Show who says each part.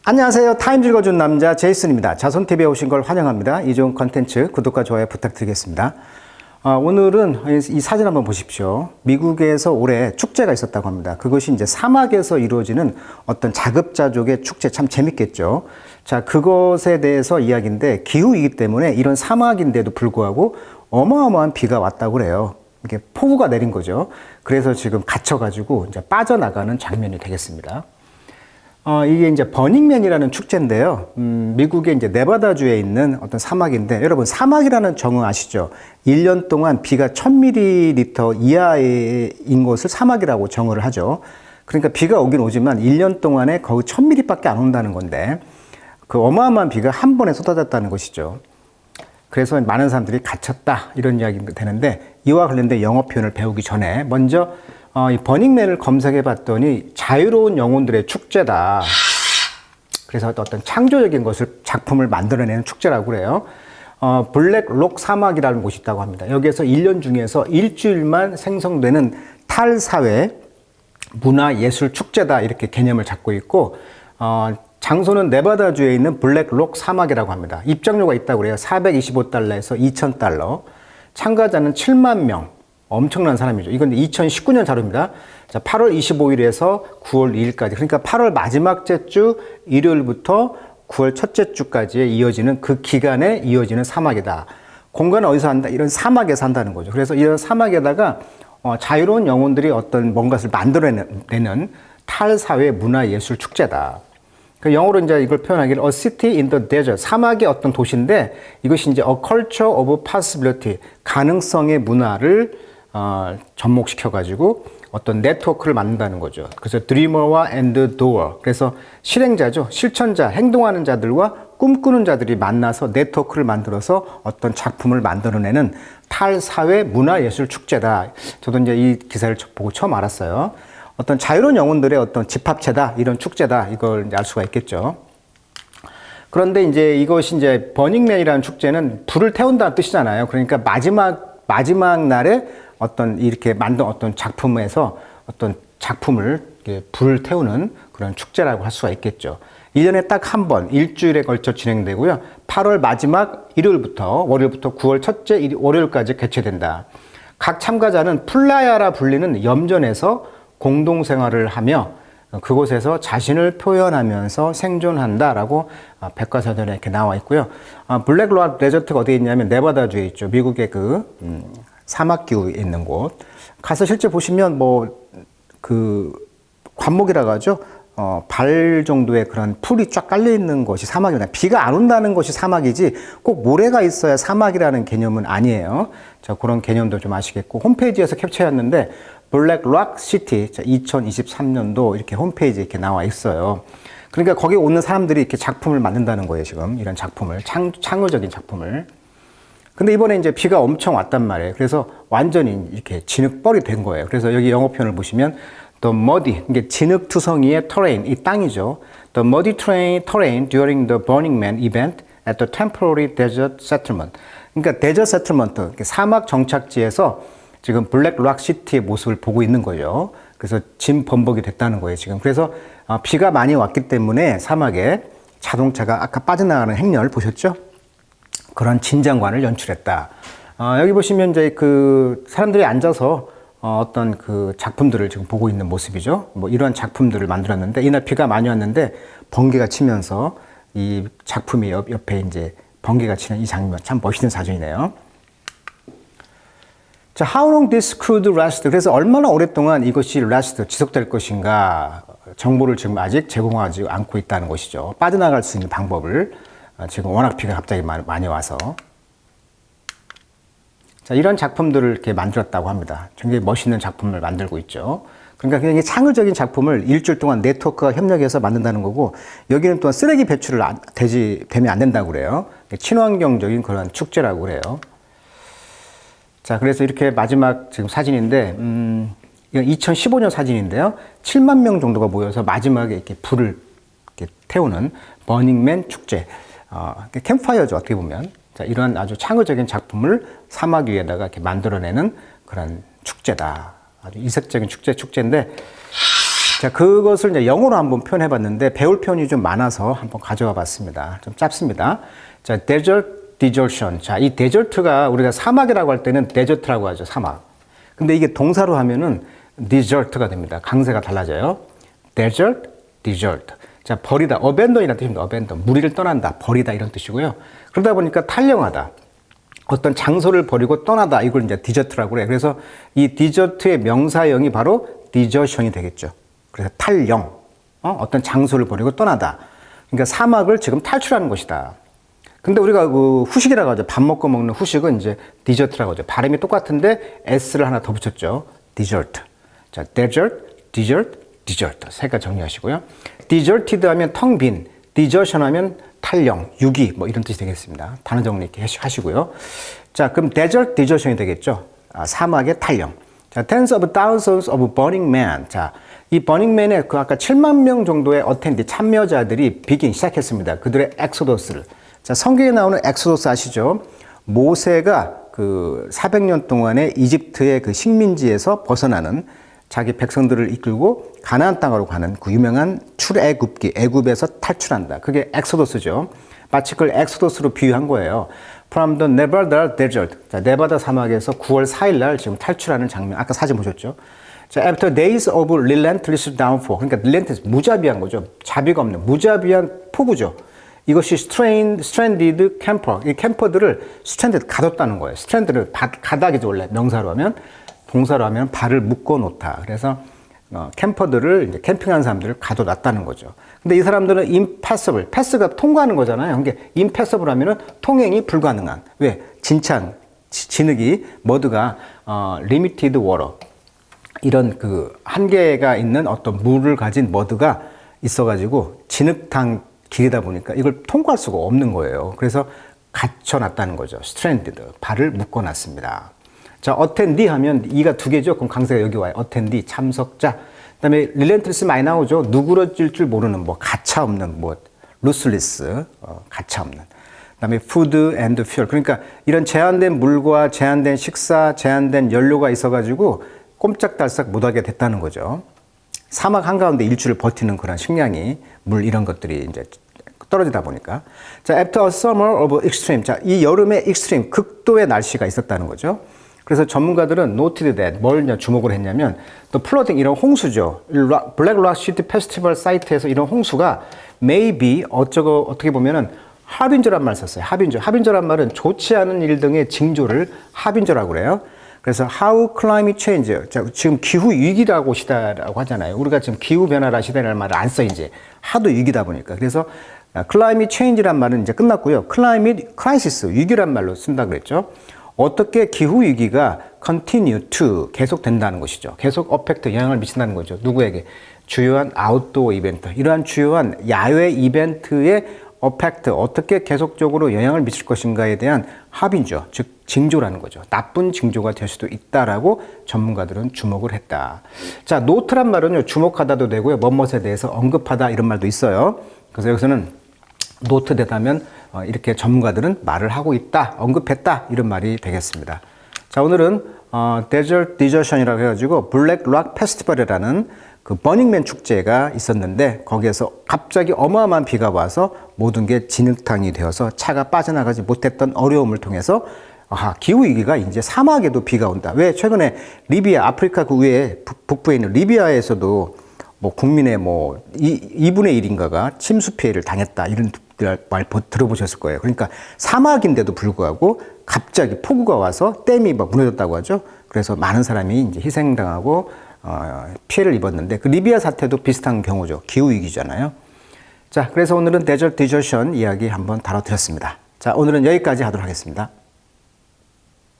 Speaker 1: 안녕하세요. 타임즈 읽어준 남자 제이슨입니다. 자손TV에 오신 걸 환영합니다. 이 좋은 컨텐츠 구독과 좋아요 부탁드리겠습니다. 오늘은 이 사진 한번 보십시오. 미국에서 올해 축제가 있었다고 합니다. 그것이 이제 사막에서 이루어지는 어떤 자급자족의 축제, 참 재밌겠죠. 자, 그것에 대해서 이야기인데, 기후이기 때문에 이런 사막인데도 불구하고 어마어마한 비가 왔다고 그래요. 이게 폭우가 내린 거죠. 그래서 지금 갇혀가지고 이제 빠져나가는 장면이 되겠습니다. 이게 이제 버닝맨이라는 축제인데요. 미국의 이제 네바다주에 있는 어떤 사막인데, 여러분, 사막이라는 정의 아시죠? 1년 동안 비가 1000ml 이하인 것을 사막이라고 정의를 하죠. 그러니까 비가 오긴 오지만 1년 동안에 거의 1000ml밖에 안 온다는 건데, 그 어마어마한 비가 한 번에 쏟아졌다는 것이죠. 그래서 많은 사람들이 갇혔다, 이런 이야기가 되는데, 이와 관련된 영어 표현을 배우기 전에 먼저 이 버닝맨을 검색해 봤더니 자유로운 영혼들의 축제다. 그래서 어떤 창조적인 것을, 작품을 만들어내는 축제라고 그래요. 블랙록 사막이라는 곳이 있다고 합니다. 여기에서 1년 중에서 일주일만 생성되는 탈사회 문화예술 축제다, 이렇게 개념을 잡고 있고, 장소는 네바다주에 있는 블랙록 사막이라고 합니다. 입장료가 있다고 그래요. $425에서 $2000. 참가자는 7만 명. 엄청난 사람이죠. 이건 2019년 자료입니다. 자, 8월 25일에서 9월 2일까지. 그러니까 8월 마지막 주 일요일부터 9월 첫째 주까지에 이어지는 그 기간에 이어지는 사막이다. 공간은 어디서 한다? 이런 사막에서 한다는 거죠. 그래서 이런 사막에다가 자유로운 영혼들이 어떤 뭔가를 만들어내는 탈사회 문화예술 축제다. 그 영어로 이제 이걸 표현하기를 A city in the desert, 사막의 어떤 도시인데, 이것이 이제 A culture of possibility, 가능성의 문화를 접목시켜가지고 어떤 네트워크를 만든다는 거죠. 그래서 드리머와 앤드 도어, 그래서 실행자죠. 실천자, 행동하는 자들과 꿈꾸는 자들이 만나서 네트워크를 만들어서 어떤 작품을 만들어내는 탈사회 문화예술 축제다. 저도 이제 이 기사를 보고 처음 알았어요. 어떤 자유로운 영혼들의 어떤 집합체다, 이런 축제다, 이걸 이제 알 수가 있겠죠. 그런데 이제 이것이 이제 버닝맨이라는 축제는 불을 태운다는 뜻이잖아요. 그러니까 마지막 날에 어떤 이렇게 만든 어떤 작품에서 어떤 작품을 불을 태우는 그런 축제라고 할 수가 있겠죠. 1년에 딱 한 번, 일주일에 걸쳐 진행되고요. 8월 마지막 월요일부터 9월 첫째 월요일까지 개최된다. 각 참가자는 플라야라 불리는 염전에서 공동생활을 하며 그곳에서 자신을 표현하면서 생존한다라고 백과사전에 이렇게 나와 있고요. 블랙록 데저트가 어디에 있냐면 네바다주에 있죠. 미국의 사막기후에 있는 곳. 가서 실제 보시면 관목이라고 하죠. 발 정도의 그런 풀이 쫙 깔려 있는 것이 사막이다. 비가 안 온다는 것이 사막이지 꼭 모래가 있어야 사막이라는 개념은 아니에요. 자, 그런 개념도 좀 아시겠고, 홈페이지에서 캡처했는데 블랙록 시티 2023년도 이렇게 홈페이지에 이렇게 나와 있어요. 그러니까 거기 오는 사람들이 이렇게 작품을 만든다는 거예요. 지금 이런 작품을, 창의적인 작품을. 근데 이번에 이제 비가 엄청 왔단 말이에요. 그래서 완전히 이렇게 진흙벌이 된 거예요. 그래서 여기 영어 표현을 보시면 the muddy, 이게 진흙투성이의 terrain, 이 땅이죠. The muddy terrain during the Burning Man event at the temporary desert settlement. 그러니까 desert settlement, 사막 정착지에서 지금 블랙록 시티의 모습을 보고 있는 거죠. 그래서 진범벅이 됐다는 거예요, 지금. 그래서 비가 많이 왔기 때문에 사막에 자동차가 아까 빠져나가는 행렬 보셨죠? 그런 진장관을 연출했다. 여기 보시면 이제 사람들이 앉아서 어떤 작품들을 지금 보고 있는 모습이죠. 이런 작품들을 만들었는데, 이날 비가 많이 왔는데 번개가 치면서 이 작품이 옆에 이제 번개가 치는 이 장면, 참 멋있는 사진이네요. 자, how long this could last? 그래서 얼마나 오랫동안 이것이 last, 지속될 것인가, 정보를 지금 아직 제공하지 않고 있다는 것이죠. 빠져나갈 수 있는 방법을. 지금 워낙 비가 갑자기 많이 와서. 자, 이런 작품들을 이렇게 만들었다고 합니다. 굉장히 멋있는 작품을 만들고 있죠. 그러니까 굉장히 창의적인 작품을 일주일 동안 네트워크가 협력해서 만든다는 거고, 여기는 또한 쓰레기 배출을 되면 안 된다고 그래요. 친환경적인 그런 축제라고 그래요. 자, 그래서 이렇게 마지막 지금 사진인데, 이건 2015년 사진인데요. 7만 명 정도가 모여서 마지막에 이렇게 불을 이렇게 태우는 버닝맨 축제. 캠프파이어죠, 어떻게 보면. 자, 이런 아주 창의적인 작품을 사막 위에다가 이렇게 만들어내는 그런 축제다. 아주 이색적인 축제인데, 자, 그것을 이제 영어로 한번 표현해 봤는데 배울 표현이 좀 많아서 한번 가져와 봤습니다. 좀 짧습니다. 자, desert desertion. 자, 이 데저트가 우리가 사막이라고 할 때는 데저트라고 하죠. 사막. 근데 이게 동사로 하면은 desert가 됩니다. 강세가 달라져요. desert, desert. 자, 버리다. abandon이라는 뜻입니다. abandon. 무리를 떠난다. 버리다 이런 뜻이고요. 그러다 보니까 탈영하다. 어떤 장소를 버리고 떠나다. 이걸 이제 desert라고 그래요. 그래서 이 desert의 명사형이 바로 desertion이 되겠죠. 그래서 탈영. 어떤 장소를 버리고 떠나다. 그러니까 사막을 지금 탈출하는 것이다. 근데 우리가 그 후식이라고 하죠. 밥 먹고 먹는 후식은 이제 디저트라고 하죠. 발음이 똑같은데 S를 하나 더 붙였죠. 디저트. 자, desert, dessert, dessert. 세 가지 정리하시고요. deserted 하면 텅 빈, desertion 하면 탈영, 유기 뭐 이런 뜻이 되겠습니다. 단어 정리 이렇게 하시고요. 자, 그럼 desert, desertion이 되겠죠. 사막의 탈영. 자, tens of thousands of burning men. 자, 이 버닝맨의 그 아까 7만 명 정도의 어텐디 참여자들이 시작했습니다. 그들의 엑소더스를. 자, 성경에 나오는 엑소더스 아시죠? 모세가 그 400년 동안의 이집트의 그 식민지에서 벗어나는 자기 백성들을 이끌고 가나안 땅으로 가는 그 유명한 출애굽기, 애굽에서 탈출한다. 그게 엑소더스죠. 마치 그걸 엑소더스로 비유한 거예요. From the Nevada Desert. 자, 네바다 사막에서 9월 4일 날 지금 탈출하는 장면. 아까 사진 보셨죠? 자, after days of relentless downfall. 그러니까 relentless, 무자비한 거죠. 자비가 없는 무자비한 폭우죠. 이것이 stranded camper. 이 캠퍼들을 stranded 가뒀다는 거예요. stranded를 가닥이죠, 원래 명사로 하면. 동사로 하면 발을 묶어 놓다. 그래서 캠퍼들을 이제 캠핑한 사람들을 가둬놨다는 거죠. 근데 이 사람들은 impassable, 패스가 통과하는 거잖아요. 그러니까 impassable 하면은 통행이 불가능한. 왜? 진흙이 머드가 limited water. 이런 그 한계가 있는 어떤 물을 가진 머드가 있어가지고 진흙탕 길이다 보니까 이걸 통과할 수가 없는 거예요. 그래서 갇혀놨다는 거죠. stranded, 발을 묶어놨습니다. 자, attendee 하면 이가 두 개죠. 그럼 강세가 여기 와요. attendee, 참석자. 그다음에 relentless 많이 나오죠. 누그러질 줄 모르는 뭐 가차 없는 뭐 ruthless, 가차 없는. 그다음에 food and fuel. 그러니까 이런 제한된 물과 제한된 식사, 제한된 연료가 있어가지고 꼼짝달싹 못하게 됐다는 거죠. 사막 한가운데 일주를 버티는 그런 식량이 물 이런 것들이 이제 떨어지다 보니까. 자, after a summer of extreme. 자, 이 여름에 extreme, 극도의 날씨가 있었다는 거죠. 그래서 전문가들은 noted that 뭘 주목을 했냐면 또 플러딩 이런 홍수죠. 블랙 락 시티 페스티벌 사이트에서 이런 홍수가 maybe 어떻게 보면은 하빈저란 말 썼어요. 하빈저. 하빈저란 말은 좋지 않은 일 등의 징조를 하빈저라고 그래요. 그래서 how climate change. 자, 지금 기후 위기라고 시대라고 하잖아요. 우리가 지금 기후 변화라 시대라는 말을 안 써 이제. 하도 위기다 보니까. 그래서 climate change란 말은 이제 끝났고요. climate crisis 위기란 말로 쓴다 그랬죠. 어떻게 기후 위기가 continue to 계속된다는 것이죠. 계속 어펙트 영향을 미친다는 거죠. 누구에게? 주요한 아웃도어 이벤트. 이러한 주요한 야외 이벤트의 어펙트 어떻게 계속적으로 영향을 미칠 것인가에 대한 합의죠. 즉 징조라는 거죠. 나쁜 징조가 될 수도 있다라고 전문가들은 주목을 했다. 자, 노트란 말은요. 주목하다도 되고요. 뭐뭇에 대해서 언급하다 이런 말도 있어요. 그래서 여기서는 노트 되다면 이렇게 전문가들은 말을 하고 있다, 언급했다 이런 말이 되겠습니다. 자, 오늘은 Desert Desertion이라고 해가지고 블랙 락 페스티벌이라는 그 버닝맨 축제가 있었는데 거기에서 갑자기 어마어마한 비가 와서 모든 게 진흙탕이 되어서 차가 빠져나가지 못했던 어려움을 통해서 기후위기가 이제 사막에도 비가 온다. 왜? 최근에 리비아, 아프리카 그 위에 북부에 있는 리비아에서도 뭐 국민의 뭐 2분의 1인가가 침수 피해를 당했다. 이런 말 들어보셨을 거예요. 그러니까 사막인데도 불구하고 갑자기 폭우가 와서 댐이 막 무너졌다고 하죠. 그래서 많은 사람이 이제 희생당하고 피해를 입었는데 그 리비아 사태도 비슷한 경우죠. 기후위기잖아요. 자, 그래서 오늘은 데저트 디저션 이야기 한번 다뤄드렸습니다. 자, 오늘은 여기까지 하도록 하겠습니다.